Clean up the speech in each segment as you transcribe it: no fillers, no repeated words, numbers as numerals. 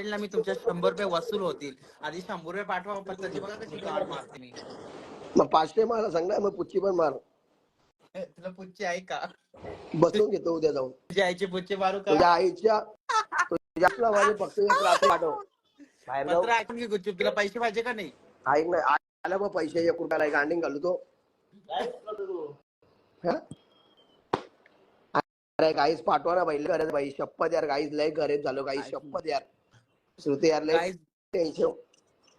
ना मी तुमच्या 100 रुपये वसूल होतील. आधी 100 रुपये पाठवा. पत्ताची बघा कशी गाड मारते मी. मग 500 मारा सांग ना, मग पुच्ची पण मार. तुला पुच्ची आहे का? बसून घेतो उद्या जाऊन. तुझ्या आईची पुच्ची मारू का? तुझ्या आईच्या तुझ्या माझे फक्त एक रात्री पाठव बाहेर जाऊ. पत्र ऐकून घे गुपचूप. तुला पैसे पाहिजे का नाही? ऐक ना, आला मग पैसे 1 रुपयाला गांडिंग घालू तो. अरे गाईस पाठवा ना बाई, गरज बाई, शपथ यार गाईस लय गरीब झालो गाईस, शपथ यार. श्रुती यार लय टेन्शन.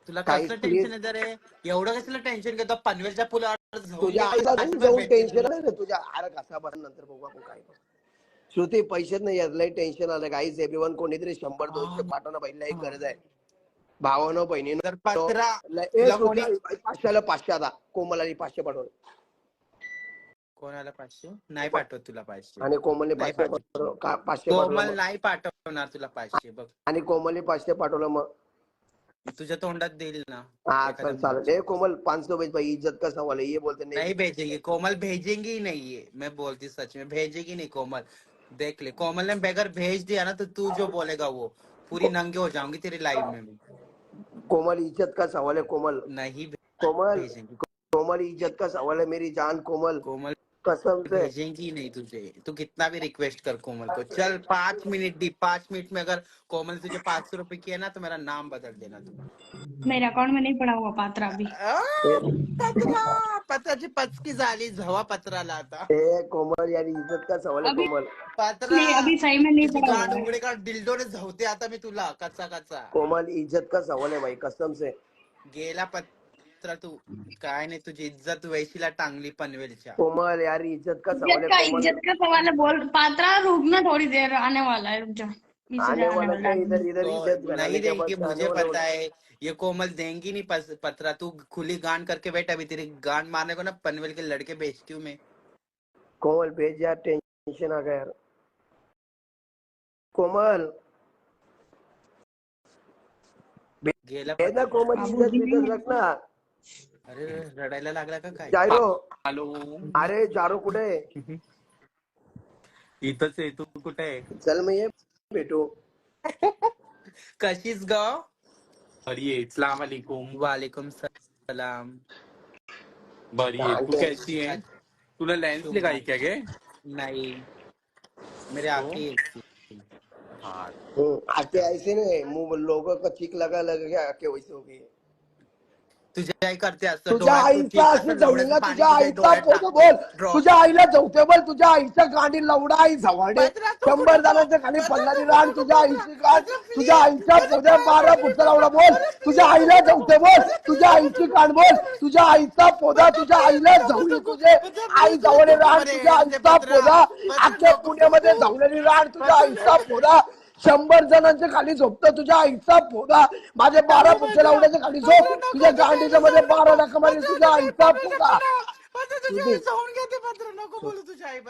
तुला कसलं टेन्शन आहे रे? एवढं कसलं टेन्शन घेतो? पनवेलच्या पुलावर तुझ्या आईला जाऊन टेन्शन नाही रे तुझ्या. अरे कसा बरं नंतर बघू आपण काय. श्रुती पैसेच नाही यार, लय टेन्शन आलं गाईस. एव्हरीवन कोणीतरी 100-200 पाठव ना बाई, लय गरज आहे. भावानो बहिणीनं 500ला 500 आता कोमलला 500 पाठवलं. कोणाला 500 नाही पाठवत तुला 500. आणि कोमलने 500 कोमल नाही पाठवणार तुला 500 बघ. आणि कोमलने 500 पाठवलं मग तुझ्या तोंडात देईल ना. हाँ चालेल. ए कोमल 500 भेज भाई, इज्जत का सवाल है ये बोलते नहीं भेजेंगे कोमल, भेजेंगी ही नहीं है. मैं बोलती सच में भेजेगी नहीं कोमल. देख ले कोमल ने बेगर भेज दिया ना तो तू जो बोलेगा वो पूरी नंगे हो जाऊंगी तेरी लाइफ में. कोमल इज्जत का सवाल है कोमल. नहीं कोमल भेजेंगी. कोमल इज्जत का सवाल है मेरी जान कोमल. कोमल कसम से भेजेंगी नहीं तुझे. तू कितना भी रिक्वेस्ट कर कोमल को. चल 5 मिनट दी. 5 मिनट में अगर कोमल तुझे 500 रुपए किया ना तो मेरा नाम बदल देना तू. मेरे अकाउंट में नहीं पड़ा हुआ पात्रा अभी. पत्राची पचकी झाली झवा पत्राला आता. ए कोमल यार इज्जत का सवाल है कोमल. पत्रा नहीं अभी सही में नहीं पड़ा हुआ. उघडे का डिल्डोने झवते आता मी तुला कच्चा कच्चा. कोमल इज्जत का सवाल है भाई कसम से. गेला पत्रा तू. काय नाही तुझी इज्जत वैशीला टांगली पनवेलच्या. कोमल यार इज्जत का सवाल है कोमल. इज्जत का सवाल है बोल. पात्रा रुकना थोड़ी देर, आने वाला है, रुक जा. आने वाला है इधर इधर इज्जत नहीं देंगी मुझे पता है. ये कोमल देंगी नहीं पत्रा. तू खुली गांड करके बैठ. अभी तेरी गांड मारने को ना पनवेल के लड़के बेचती हूँ मैं. कोमल भेज यार, टेंशन आ गया यार. कोमल गेला भेज ना कोमल, इज्जत रखना. अरे रडायला लागला का काय? जायरो. हॅलो. अरे जारो कुठे आहे? इथंच आहे. तू कुठे आहे? चल मैं ये भेटू. कशीच गाव? बरी है. अस्सलाम वालेकुम. वालेकुम सलाम. बरी है. तू कैसी है? तूने लेंस लगाई क्या गे? नहीं मेरे आंखें हाँ आके ऐसे नहीं मुंह लोगों का चिक लगा लगा आके वैसे हो गई. तुझ्या आई करते असं. तुझ्या आईचा असं जवळीला तुझ्या आईचा फोटो बोल. तुझ्या आईला जवते बोल. तुझ्या आईच्या गाडी लवडा आई झवाडे 100 जणांच्या खाली पल्लाची रान. तुझ्या आईची काढ. तुझ्या आईच्या पोद्या 12 फुटचा लवडा बोल. तुझ्या आईला जवते बोल. तुझ्या आईची काढ बोल. तुझ्या आईचा पोदा. तुझ्या आईला झवली. तुझे आई जवळ रान. तुझ्या आईचा पोदा. अख्ख्या पुण्यामध्ये झवलेली रान. तुझ्या आईचा पोदा. 100 जणांच्या खाली झोपतो. तुझ्या आईचा पोदा. माझे 12 फुटच्या लावड्याच्या खाली झोप. तुझ्या गांडीच्या मध्ये 12 लाखा मध्ये तुझ्या आईचा पोदा. नको बोलू तुझ्या आई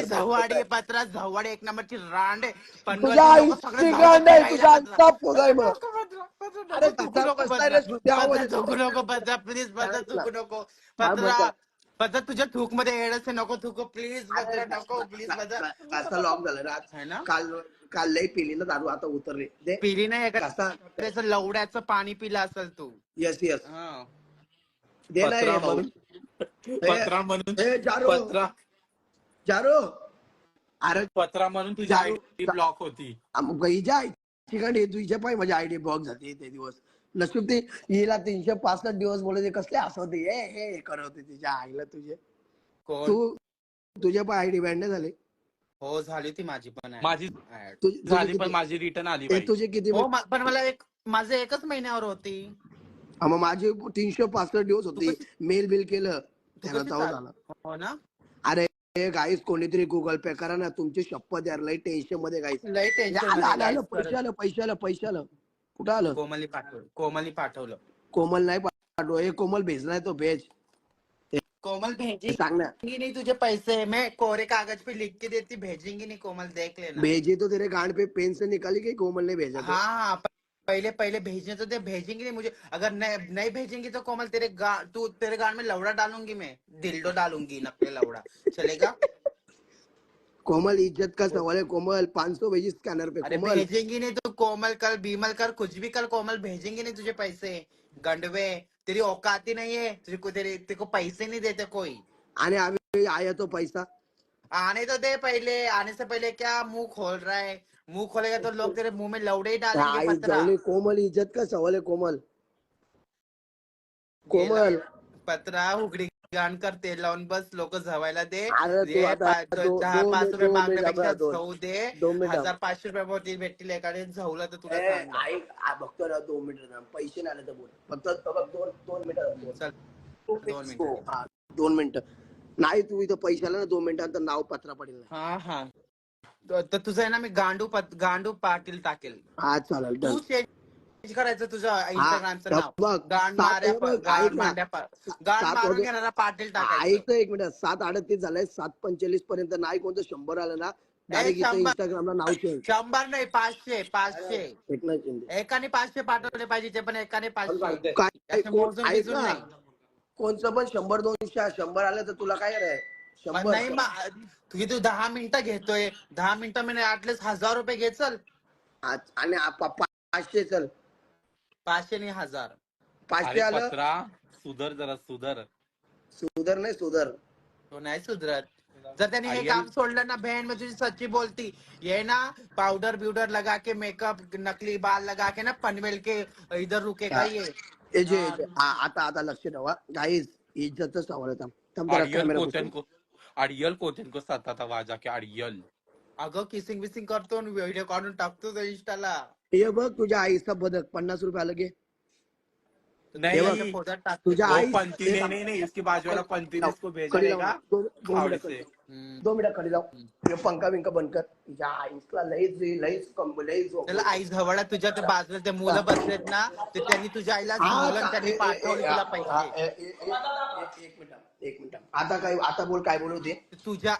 झवाडे पत्रा. झवाडे 1 नंबरची रांड आहे. तुझ्या आईची गांड आहे. तुझ्या आईचा पोदा आहे मग. अरे थुकू नको पत्रा प्लीज. पत्रा थुकू नको पत्रा. पत्रा तुझ्या थूक मध्ये येडच नको थुकू प्लीज. पत्रा नको प्लीज. पत्रा आता लॉक झालं ना है ना. काल लई पिली ना दारू, आता उतरले. पिली नाही त्याचं लवड्याचं पाणी पिलं असेल तू. येस येस हा. दे ना पत्रा हे भाऊ. म्हणून पत्रा म्हणून ए, जारो. पत्रा जारो. अरे पत्रा म्हणून तुझी आयडी ब्लॉक होती. हिच्या आईची गाडी तुझ्या पाय माझी आयडी ब्लॉक झाली ते दिवस. नशीब ते हिला 365 दिवस बोलायचे कसले हसवते हे करवते तिच्या आईला तुझे. कोण? तू तुझ्या पाय आयडी बँड नाही झाले. हो झाली ती माझी पण आहे. माझी तुझे झाली पण किती- माझी रिटर्न आली ए, बाई. तुझे किती हो पण मला माझे 1च महिन्यावर होती. मग माझे 365 दिवस होते. मेल बिल केलं त्याला कशी तेव्हा चाल- झाला. हो ना. अरे गाईस कोणीतरी गुगल पे करा ना. तुमची शपथ यार लई टेन्शन मध्ये गाईस. लई टेन्शन आलं पैसे आलं. कुठं आलं? कोमलनी पाठवलं. कोमल नाही पाठव. हे कोमल भेजलाय तो भेज. कोमल भेजेंगी सांग ना. नहीं तुझे पैसे. मैं कोरे कागज पे लिख के देती. भेजेंगी नहीं कोमल. देख लेना. भेजे तो तेरे गांड पे पेन से निकाली कि कोमल ने भेजा तो? हाँ पहले भेजने तो दे. भेजेंगी नहीं मुझे. अगर नहीं भेजेंगी तो कोमल तेरे गांड में लवड़ा डालूंगी मैं. दिल्डो डालूंगी नकली लवड़ा. चलेगा? कोमल इज्जत का सवाल है कोमल, 500 भेजी स्कैनर पे अरे कोमल। भेजेंगी नहीं तो कोमल कल बीमल कर कुछ भी कल कोमल भेजेंगी नहीं तुझे पैसे गंडवे। तेरी औकात ही नहीं है तुझे को तेरे को पैसे नहीं देते कोई। आणि अभी आया तो पैसा आने तो दे पहले आने से पहले क्या मुंह खोल रहा है। मुंह खोलेगा तो लोग तेरे मुंह में लौड़े ही डालेंगे आई पतरा। जवली कोमल इज्जत का सवाल है कोमल गेला कोमल। पत्रा उघडी गाण कर तेल लावून बस लोक झवायला दे। अरे तू आता दहा पाच रुपये मागण्यापेक्षा दोन झवू दे। 2 मिनिट 1500 रुपये भेटतील एखाद्या झवलं तर तुला सांग बघतो ना 2 मिनिट पैसे नाही आले तर बोल फक्त बघ 2 मिनिट चल 2 मिनिटं. हा 2 मिनिट नाही तू इथं पैसे आला ना 2 मिनिटांत नाव पत्रा पडेल ना हा हा तर तुझं आहे ना मी गांडू पाटील टाकेल. हा चालेल तू डन चेंज करायचं तुझं इंस्टाग्रामचं नाव बघ गांड मारून घेणारा पाटील टाकायचं. ऐक 1 मिनिट 7:38 झालंय 7:45 पर्यंत नाही कोणतं 100 आलं ना डायरेक्ट इथे 100 इंस्टाग्रामला नाव चेंज 100 नाही 500 एकनाथ शिंदे एकाने 500 पाठवले पाहिजे ते पण एकाने 500 काय असे मोजून ऐक बिजून ना नाही. कोणचं पण 100 200 100 आलं तर तुला काय रे पण 100 नाही तू 10 मिनिटं घेतोय 10 मिनिटं मी ऍटलीस्ट 1000 रुपये घे चल. आणि 500 चल 500 नाही 1000. 500 अरे आलं पत्रा सुधर जरा सुधर. सुधर नाही सुधर तो नाही सुधरत. जर त्यांनी हे आर्यन- काम सोडलं ना बहन में तुझी सच्ची बोलती ये ना पाउडर ब्यूडर लगा के मेकअप नकली बाल लगा के ना पनवेल के इधर रुकेगा ये. हे जे आता लक्ष ठेवा गाईज इज्जतचा सवाल आहे थांब जरा अड़ियल कॅमेरा कोचन को अड़ियल कोचन को सता था वहां जाके अड़ियल. अगं किसिंग बिसिंग करतो व्हिडिओ काढून टाकतो तो इंस्टाला. हे बघ तुझ्या आईचा बदक 50 रुपये आलं गे नहीं बघ, फोटो टाकतो. तुझ्या वो आई पंती नहीं इसकी बाजू वाला पंती ने इसको भेजा कडी रहेगा लाव, 2 खावड़ी मिनिट से. 2 मिनिट कडी जाऊ हे पंखा बिंका बंद कर तुझ्या आईसला लईच त्याला आई झवडा तुझ्या त्या बाजूला ते मुलं बसलेत ना ते त्यांनी तुझ्या आईला झवलं आणि त्यांनी पाठवले तुला पैसे. एक मिनिट आता बोल काय बोलू ते तुझ्या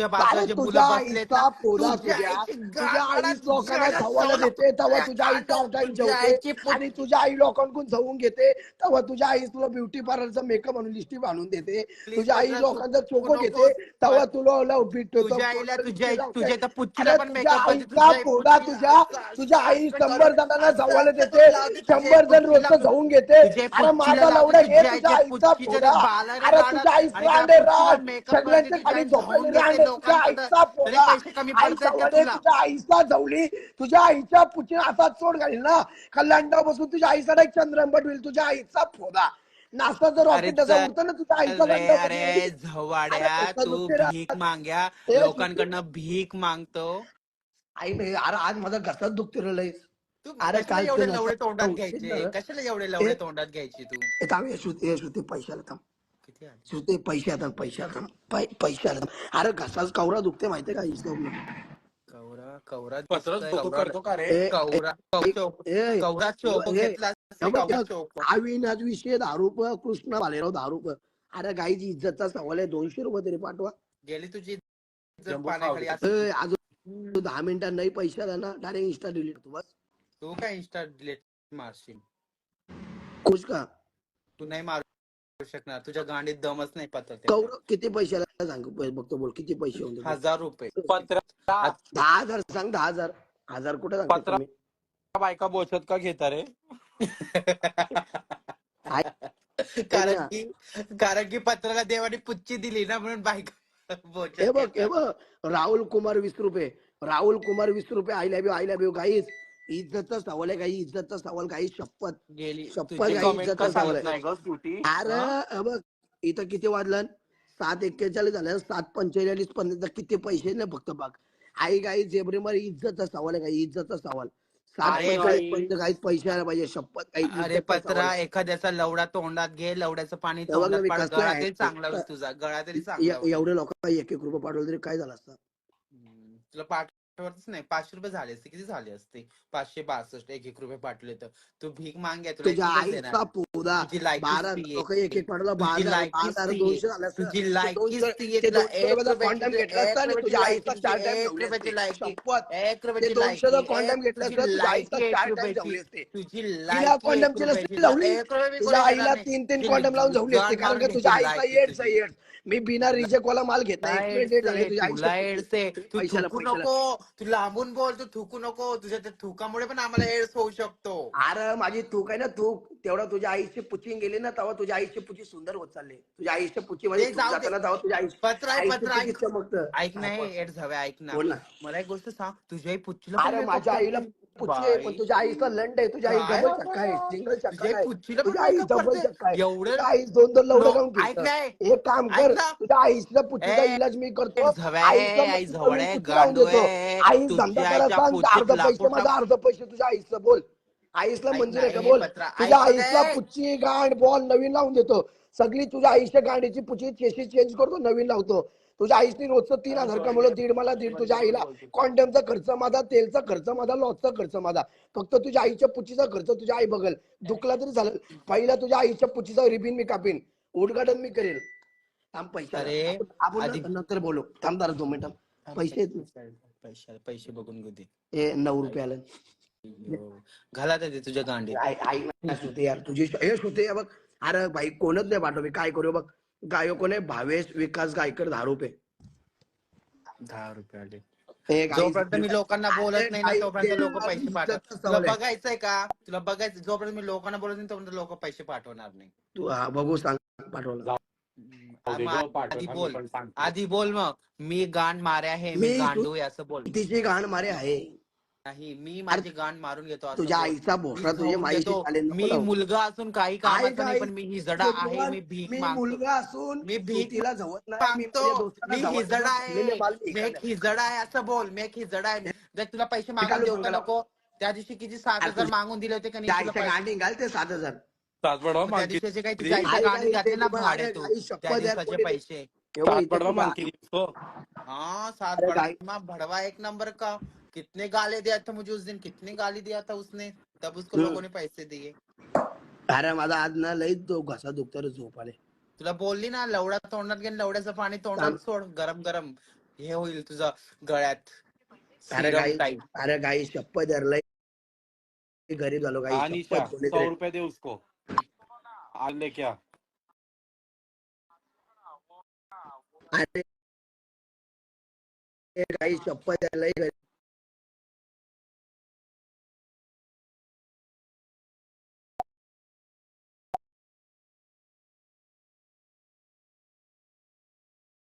बाजूला जे मुलं बसलेत ना तुझ्या आईच लोकांना सवाल देते तेव्हा तुझ्या आई टाइम जेवते आणि तुझ्या आई लोकांकडून जाऊन घेते तेव्हा तुझ्या आई तुला ब्युटी पार्लरचा मेकअप म्हणून लिस्टिप आणून देते. तुझ्या आई लोकांचा चोको घेते तेव्हा तुला तुझ्या आईला तुझ्या इथं पुच्चीला पण मेकअप तुझ्या आई 100 जणांना सवाल देते 100 जण रोज जाऊन घेते. अरे माझा लावडा घे तुझ्या आईचा फोडा. अरे तुझ्या आई सगळ्यांच्या खाली झोपायला तुझ्या आईचा फोडा. तुझ्या आईचा जवली तुझ्या आईच्या पुची असा चोड घालील ना कल्याणा बसून तुझ्या आईचा एक चंद्रंबट होईल. तुझ्या आईचा फोडा नाश्ताचं रॉकेट तसं उडतं ना तुझ्या आईचा. अरे झवाड्या तू भीक माग्या लोकांकडनं भीक मागतो. आई नाही अरे आज माझा घसाच दुखते रे लई. तू अरे कशाला एवढे लवडे तोंडात घ्यायचे कशाला एवढे लवडे तोंडात घ्यायची तू. थांब श्रुती पैशाला थांब किती आले? श्रुती पैसे आता अरे घसाच कवरा दुखते माहितीये का कवरा पत्र तो करतो का रे. कवरा चोप घेतला अविनाश विषय 10 रुपये कृष्ण भालेराव 10 रुपये. अरे गाईची इज्जतचा सवाल आहे 200 रुपये तरी पाठवा. गेली तुझी जम्बो पाण्याखाली खावडी. अजून 10 मिनिटात नाही पैसे आला ना डायरेक्ट इंस्टा डिलीट तू बस तू काय इंस्टा डिलीट मारशील. खुश का तू नाही मारू शकणार तुझ्या गांडीत दमच नाही पत्र. कौरव किती पैसे आला सांग बघतो बोल किती पैसे होते 1000 रुपये. पत्र 10,000 सांग 10,000 1000 कुठे सांगतो पत्रा बायका बोचत का घेता रे. कारण की पत्राला देवाने पुच्ची दिली ना म्हणून बायका बोचत. हे बघ राहुल कुमार 20 रुपये आय लव्ह यू गाईज इज्जतचा सवाल आहे काही इज्जतचा सवाल काही शपथ गेली काही इज्जतचा सवाल आहे. अरे बघ इथं किती वाजलं 7:41 झालं 7:45 पर्यंत किती पैसे नाही फक्त बघ आई गाई जेबरी मारी इज्जतचा सवाल आहे काही इज्जतचा सवाल 7:45 पर्यंत काही पैसे आला पाहिजे शपथ काही. अरे पत्रा एखाद्याचा लवडा तोंडात घे लवड्याचं पाणी तोंडात पाड. गळा तरी चांगला होईल तुझा गळा तरी चांगला होईल. एवढे लोक 1-1 रुपये पाठवलं तरी काय झालं असतं. तुला पाठ वरतीच नाही, 500 रुपये झाले असते. किती झाले असते? 562 1 रुपये पाठवले तर. तू भीक मागे, तुला तुझ्या 1 देणार. आईचा पोदा तुझी लायकीच 12 ती लोक एक आहे. एक पाठवला तुझी 12 लायकीच ती आहे. 200 झालं असतं. तुझी लायकीच ती आहे. ते तुला 200 1 रुपयाचा रुपयाची, कॉन्डम तुझी घेतला असता 1 आणि रुपयाची तुझ्या लायकी, आईचा तुझी 4 टाइम 1 जेवले असते. रुपयाची लायकी, शपथ 1 ते रुपयाची 200चा लायकी, कॉन्डम घेतला तुझी असता तुझ्या आईचा लायकी 1 4 टाइम रुपयाची, जेवले असते. तुझी बिना लायकी 1 कॉन्डमची नसती रुपयाची. तुला लावली 1 रुपये बी तुझ्या कोणी देणार आईला नाही. 3 तुझी कॉन्डम लावून झवली असते, गांड कारण मारून का तुझ्या घ्यायची आईचा लायकी एड्स तुझी. एड्स मी बिना रिजेक्ट वाला माल घेत नाही. एक्सपायरी डेट झाली तुझ्या आईच्या तुला पुढची. एड्स आहे. तुम्ही तू पैशाला थुकू पैशाला नको, तू लांबून बोल, तू थुकू नको. तुझ्या त्या थुकामुळे पण आम्हाला एड्स होऊ शकतो. अरे माझी थूक आहे ना थूक, तेवढा तुझ्या आईची पुची गेली ना तेव्हा तुझ्या आईची पुची सुंदर होत चालली. तुझ्या आईच्या पुचीमध्ये ते थूक जाऊ दे. जाताना तेव्हा तुझ्या आईची पत्र पुची ऐक. चमकतं. ऐक नाही, एड्स हवे, ऐक ना. बोल ना. मला एक गोष्ट सांग, तुझ्या आई पुच्चीला पण अरे मेकअप माझ्या आईला करते? पुची आहे, पण बाई, तुझ्या आईचा लंड आहे. तुझ्या आई काय डबल चक्का आहे, बाबा, सिंगल चक्का तुझ्या आई नाही. पुच्चीला पण तुझ्या आई मेकअप डबल करते? चक्का आहे. एवढं तुझ्या आई 2-2 लवडं खाऊन ऐक फिरतं. नाही, एक काम ऐक कर, ना. तुझ्या आईच्या पुचीचा ए इलाज मी करतो. झव्या, आईच्या आई पुचीचा झवड मी आहे, पुची लावून गांडू देतो. आहे. आई धंदा तुझ्या करा आईच्या सांग, पुच्चीत अर्ध पैसे लाकूड माझा, अर्ध पैसे तुझ्या आईचं. बोल आईसला ऐक मंजूर ना, आहे का? हे बोल. पत्रा तुझ्या ऐक आईसला दे. पुच्ची गांड बॉल नवीन लावून देतो. सगळी तुझ्या आईच्या गांडीची पुची चेशी चेंज करतो, नवीन लावतो. तुझ्या आईसनी रोजचं 3,000 कमवलं, दीड मला दीड तुझ्या आईला. कॉन्डमचा खर्च माझा, तेलचा खर्च माझा, लॉसचा खर्च माझा. फक्त तुझ्या आईच्या पुचीचा खर्च तुझ्या आई बघल. दुखला तरी झालं, पहिला तुझ्या आईच्या पुचीचा रिबिन मी कापीन, उद्घाटन मी करेल. थांब पैशाला अरे आपण आधी नंतर बोलू. थांब जरा 2 मिनिटं. पैसे पैसे बघून घेऊ दे. हे 9 रुपये आलं. घाला ते तुझ्या गांडीत. आई नाही होते यार तुझी हे होते बघ. अरे भाई कोणच नाही पाठव, मी काय करू बघ. गायो कोण आहे? भावेश विकास गायकर 10 रुपये. 10 रुपये आले. हे गाई- जोपर्यंत मी लोकांना बोलत नाही ना, गाई- तोपर्यंत लोक पैसे इज्जतचं पाठवतात. सवाल तुला आहे. बघायचंय का? तुला बघायचं, जोपर्यंत मी लोकांना बोलत नाही तोपर्यंत लोक पैसे पाठवणार नाही. तू बघू सांग पाठवलं. आधी बोल, आधी बोल. मग मी गांड मारे आहे, मी मी गांडू आहे असं बोल. तिची घाण मारे आहे. नाही, मी माझी गांड मारून घेतो असं तुझ्या बोल. आईचा मी भोसरा तुझ्या खाऊन माईशी घेतो. चालेल, नको मी लावू. मुलगा असून काही कामाचा नाही, पण मी हिजडा आहे. मी भीक मी मागतो. मुलगा असून मी भीक तिला जवत नाही. मी मागतो. माझ्या दोस्ताला मी जवळ हिजडा जवळ आहे. ठेवलेले माल मी मी एक इकडे. हिजडा आहे असं बोल. मी एक हिजडा आहे. जर तुला पैसे मागून निकालो देऊ का पंगला. नको? त्या दिवशी किती 7,000 मागून दिले होते का नाही त्या तुला आईच्या पैसे? गांडी घाल ते 7,000. त्या दिवसाचे काही तुझ्या आईच्या आई गाडीत काय घातले ना ते भाडे अरे तू, गाई शपथ त्या यार, दिवसाचे कोणी- पैसे. एवढं इथे तुला- हाँ, सात अरे बड़ा गाई- भड़वा 1 नंबर का. कितने गाली दिया था मुझे उस दिन, कितने गाली दिया था उसने, तब उसको लोगों ने पैसे दिए. अरे माझा आज ना लई तो घसा दुखतो रे, झोप आले. तुला बोलली ना, लवडा तोंडात घे, लवड्याचं पाणी तोंडात सोड, गरम गरम हे होईल तुझं गळ्यात. अरे सिरम गाई टाईप. अरे गाई शपथ यार, लई गरीब झालो गाई. अनिशा शपथ 100 रुपए दे उसको, आज ले क्या. अरे गाई शपथ यार, लई गरीब